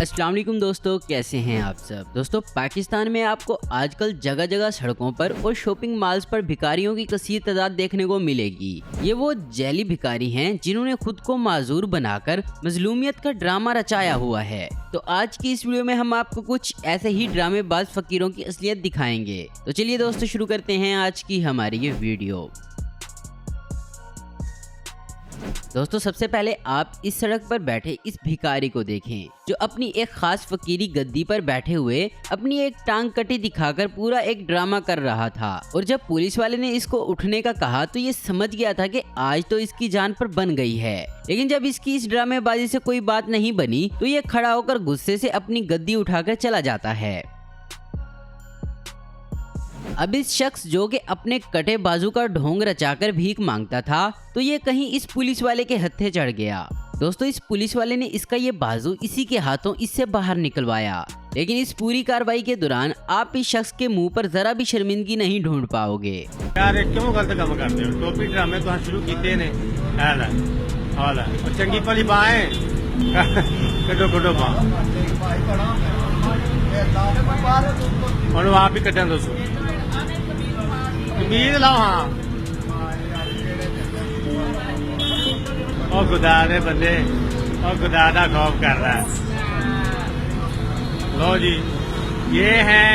अस्सलाम वालेकुम दोस्तों, कैसे हैं आप सब। दोस्तों, पाकिस्तान में आपको आजकल जगह जगह सड़कों पर और शॉपिंग मॉल्स पर भिखारियों की कसीर तादाद देखने को मिलेगी। ये वो जैली भिखारी हैं जिन्होंने खुद को माजूर बनाकर मजलूमियत का ड्रामा रचाया हुआ है। तो आज की इस वीडियो में हम आपको कुछ ऐसे ही ड्रामेबाज फकीरों की असलियत दिखाएंगे। तो चलिए दोस्तों, शुरू करते हैं आज की हमारी ये वीडियो। दोस्तों, सबसे पहले आप इस सड़क पर बैठे इस भिखारी को देखें जो अपनी एक खास फकीरी गद्दी पर बैठे हुए अपनी एक टांग कटी दिखाकर पूरा एक ड्रामा कर रहा था। और जब पुलिस वाले ने इसको उठने का कहा तो ये समझ गया था कि आज तो इसकी जान पर बन गई है। लेकिन जब इसकी इस ड्रामेबाजी से कोई बात नहीं बनी तो ये खड़ा होकर गुस्से से अपनी गद्दी उठाकर चला जाता है। अब इस शख्स जो कि अपने कटे बाजू का ढोंग रचाकर भीख मांगता था तो ये कहीं इस पुलिस वाले के हत्थे चढ़ गया। दोस्तों, इस पुलिस वाले ने इसका ये बाजू इसी के हाथों इससे बाहर निकलवाया। लेकिन इस पूरी कार्रवाई के दौरान आप इस शख्स के मुंह पर जरा भी शर्मिंदगी नहीं ढूंढ पाओगे। यार क्यों गलत काम करते हो? टोपी ड्रामे तो शुरू किए ने और चंगी भली बाएं कटो कटो बा आप ही कटन दोस्तों उम्मीद लाओ। हाँ और खुदा दे बंदे और खुदा दा खौफ कर रहा है। लो जी, ये है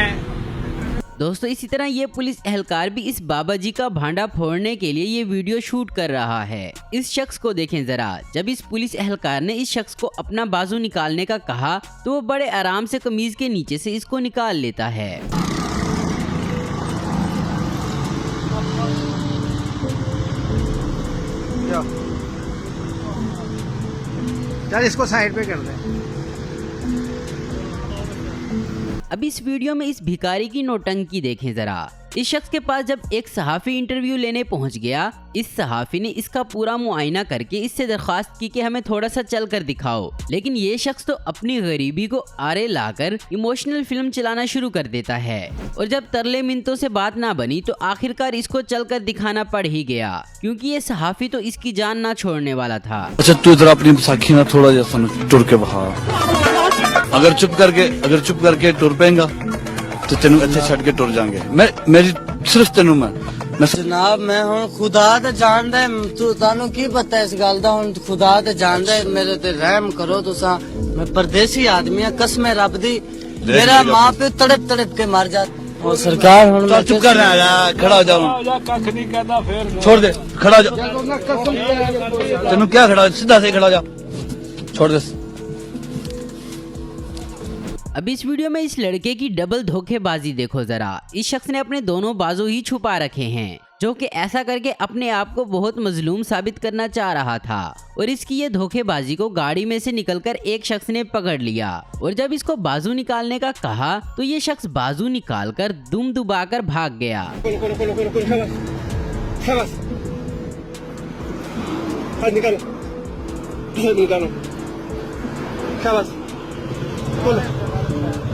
दोस्तों। इसी तरह ये पुलिस एहलकार भी इस बाबा जी का भांडा फोड़ने के लिए ये वीडियो शूट कर रहा है। इस शख्स को देखें जरा। जब इस पुलिस एहलकार ने इस शख्स को अपना बाजू निकालने का कहा तो वो बड़े आराम से कमीज के नीचे से इसको निकाल लेता है। चल इसको साइड पे कर दे। अब इस वीडियो में इस भिखारी की नौटंकी देखें जरा। इस शख्स के पास जब एक सहाफी इंटरव्यू लेने पहुंच गया, इस सहाफी ने इसका पूरा मुआयना करके इससे दरख्वास्त की कि हमें थोड़ा सा चल कर दिखाओ। लेकिन ये शख्स तो अपनी गरीबी को आरे लाकर इमोशनल फिल्म चलाना शुरू कर देता है। और जब तरले मिन्नतों से बात ना बनी तो आखिरकार इसको चल कर दिखाना पड़ ही गया, क्योंकि ये सहाफी तो इसकी जान ना छोड़ने वाला था। अच्छा, तू इधर अपनी बैसाखी ना थोड़ा जैसा टुर के बहा। अगर चुप करके टुर पेगा तो तेन इतने छड़ के टुर जाएंगे। मेरी सिर्फ तेन मैं जनाब मैं हूं खुदा ते जानदा तू तानू की पता इस गल दा। हुन खुदा ते जानदा मेरे ते रहम करो तुसा। मैं परदेसी आदमी हां, कसम रब दी मेरा मां पे तड़प तड़प के मर जा। और सरकार हुन मैं चुप कर रहा, खड़ा हो जा। कख नहीं कहता फिर छोड़ दे, खड़ा हो जा। तेनू क्या खड़ा, सीधा से खड़ा हो जा, छोड़ दे। अब इस वीडियो में इस लड़के की डबल धोखेबाजी देखो जरा। इस शख्स ने अपने दोनों बाजू ही छुपा रखे हैं, जो कि ऐसा करके अपने आप को बहुत मजलूम साबित करना चाह रहा था। और इसकी ये धोखेबाजी को गाड़ी में से निकलकर एक शख्स ने पकड़ लिया। और जब इसको बाजू निकालने का कहा तो ये शख्स बाजू निकालकर दुम दुबाकर भाग गया।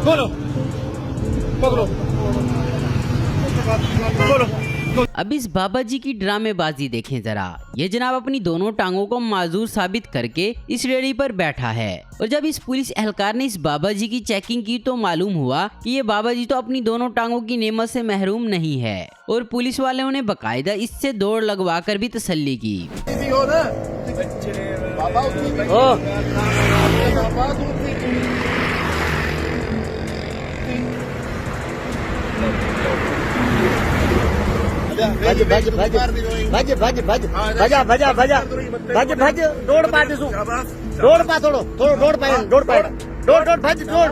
बोलो पकड़ो बोलो। अब इस बाबा जी की ड्रामेबाजी देखें जरा। ये जनाब अपनी दोनों टांगों को माजूर साबित करके इस रेडी पर बैठा है। और जब इस पुलिस एहलकार ने इस बाबा जी की चेकिंग की तो मालूम हुआ कि ये बाबा जी तो अपनी दोनों टांगों की नेमत से महरूम नहीं है। और पुलिस वालों ने बकायदा इससे दौड़ लगवा कर भी तसल्ली की। भज भज भज भज भज भज भजा भजा भजा भज भज दौड़ पा दे दौड़ पा थोड़ो थोड़ो दौड़ पाए भज दौड़।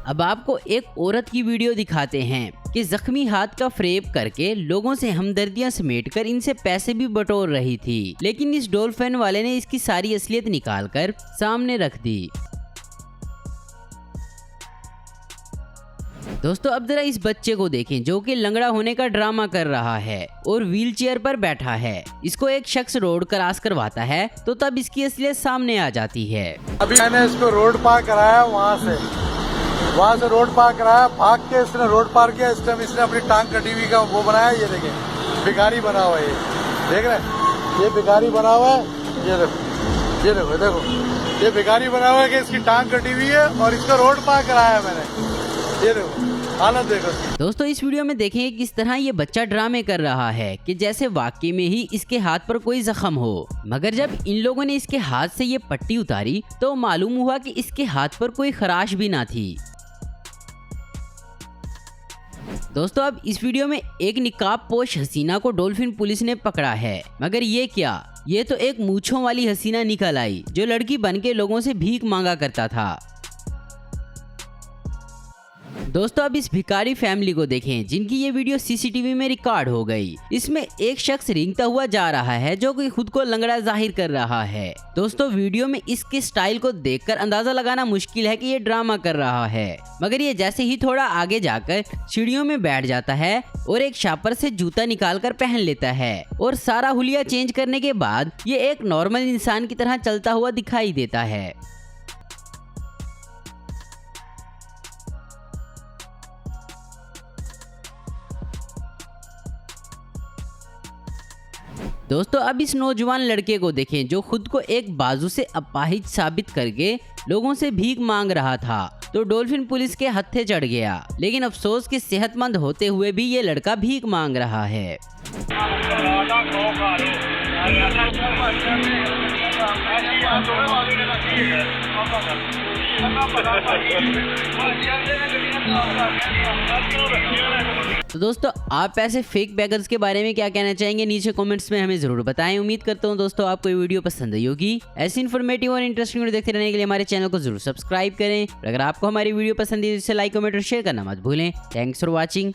अब आपको एक औरत की वीडियो दिखाते हैं कि जख्मी हाथ का फ्रेब करके लोगों से हमदर्दियां समेटकर इनसे पैसे भी बटोर रही थी। लेकिन इस डॉल्फिन वाले ने इसकी सारी असलियत निकालकर सामने रख दी। दोस्तों, अब जरा इस बच्चे को देखें जो कि लंगड़ा होने का ड्रामा कर रहा है और व्हील चेयर पर बैठा है। इसको एक शख्स रोड क्रॉस करवाता है तो तब इसकी असलियत सामने आ जाती है। अभी मैंने इसको रोड पार कराया, वहाँ से रोड पार कराया, भाग के इसने रोड पार किया। इस टाइम इसने अपनी टांग कटी हुई का वो बनाया। ये देखें भिखारी बना हुआ है, ये देख रहे हैं, ये भिखारी बना हुआ है। ये ये देखो देखो, ये भिखारी बना हुआ है कि इसकी टांग कटी हुई है और इसका रोड पार कराया मैंने। ये देखो हालत देखो। दोस्तों इस वीडियो में देखेंगे किस तरह ये बच्चा ड्रामे कर रहा है कि जैसे वाकई में ही इसके हाथ पर कोई जख्म हो, मगर जब इन लोगों ने इसके हाथ से ये पट्टी उतारी तो मालूम हुआ कि इसके हाथ पर कोई खराश भी ना थी। दोस्तों अब इस वीडियो में एक निकाब पोश हसीना को डॉल्फिन पुलिस ने पकड़ा है, मगर ये क्या, ये तो एक मूंछों वाली हसीना निकल आई जो लड़की बन के लोगों से भीख मांगा करता था। दोस्तों अब इस भिखारी फैमिली को देखें जिनकी ये वीडियो सीसीटीवी में रिकॉर्ड हो गई। इसमें एक शख्स रेंगता हुआ जा रहा है जो कि खुद को लंगड़ा जाहिर कर रहा है। दोस्तों वीडियो में इसके स्टाइल को देखकर अंदाजा लगाना मुश्किल है कि ये ड्रामा कर रहा है, मगर ये जैसे ही थोड़ा आगे जाकर सीढ़ियों में बैठ जाता है और एक शापर से जूता निकाल कर पहन लेता है और सारा हुलिया चेंज करने के बाद ये एक नॉर्मल इंसान की तरह चलता हुआ दिखाई देता है। दोस्तों अब इस नौजवान लड़के को देखें जो खुद को एक बाजू से अपाहिज साबित करके लोगों से भीख मांग रहा था तो डॉल्फिन पुलिस के हत्थे चढ़ गया, लेकिन अफसोस कि सेहतमंद होते हुए भी ये लड़का भीख मांग रहा है। तो दोस्तों आप ऐसे फेक बैगर्स के बारे में क्या कहना चाहेंगे, नीचे कमेंट्स में हमें जरूर बताएं। उम्मीद करता हूं दोस्तों आपको ये वीडियो पसंद आई होगी। ऐसी इन्फॉर्मेटिव और इंटरेस्टिंग वीडियो देखते रहने के लिए हमारे चैनल को जरूर सब्सक्राइब करें और अगर आपको हमारी वीडियो पसंद है तो इसे लाइक कमेंट और शेयर करना मत भूलें। Thanks for watching.